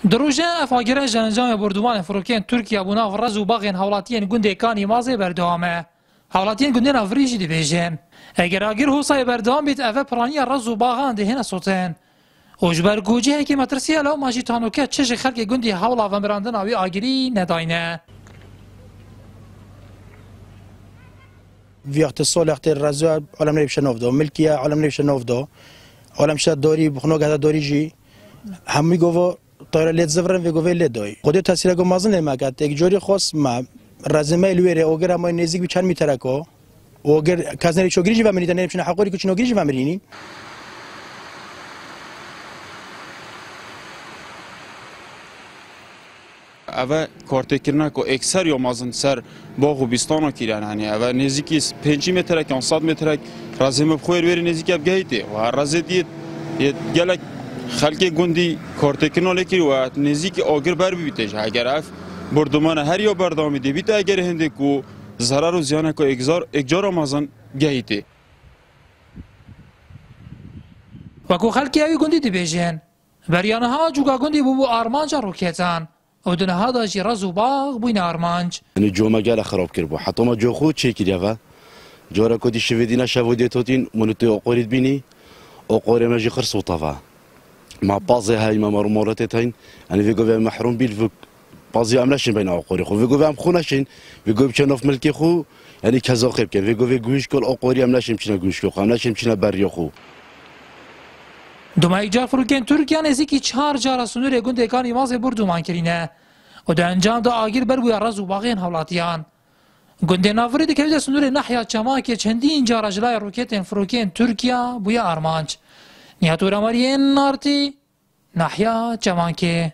دروژه افاگره جنجام بردوان فروکین ترکیه بونا ورز و باغین حولاتین گنده کانی مازه بردوامه. حولاتین گنده نفریجی دی بیجن. اگر آگر حوصای بردوام بیت اوه پرانی رز و باغان دهن سوتن. اوجبر گوجه هکی مترسیه لو ماجی تانوکه چش خلق گنده حولا و مراندن آوی آگری نداینه. وقت سال وقت رزو عالم نبیش نوفدو ملکیه عالم نبیش نوفدو عالم شد داری بخنوگ هذا داری جی همی گفت طایر لیت زفرن و گفت لیت دای خودت تاثیر کو مازن نمیکرد یک جوری خاص ما رزمه لویره اوگر ما نزدیک به چند میتره کو اوگر کازنری چوگریجی و منیدن نمیشه حقوقی کچنو گریجی و مرینی اوه کارتکرنا کو اکثر یا مازن سر باغ و بیستانا کیرن هنی اوه نزدیکی 5 متر که 100 متر رزمه بخویر وری نزدیک اب گیته و هر رزه دید گلک خلق گندی کارتکرنا لکی و نزدیک آگر بر بیتش اگر اف بردمان هر یا بردامی دی بیت اگر هنده کو ضرر و زیانه کو اگجار مازن گیته و کو خلقی اوی گندی دی بیجن بریانه ها جوگا گندی بو آرمانجا روکیتان و دنها دا جی رز و باغ بوین آرمانج یعنی جو مگال خراب کرد حتی ما جو خود چه کردی و جورا کدی شویدینا شوودی توتین منوتی آقوریت بینی آقوری ماجی خرس و طفا ما بازی های ما مرمورات تاین یعنی ویگو به محروم بیل بازی عملشین بین آقوری خو ویگو به هم خونشین ویگو بچناف ملکی خو یعنی کذا خیب کن ویگو گوش کل آقوری عملشین چینا گوش کل عملشین چینا بری خو دوما ایجار فروکین ترکیه نزدیکی 4 جار سنور گنده کانی مازه بردومان کرینه و در انجام دا آگیر بر بویا رز و باغین حولاتیان گنده نافری دکویده سنور نحیا چما که چندین جار جلای روکیتین فروکین ترکیه بویا آرمانج نیاتور امارین نارتی نحیا چما که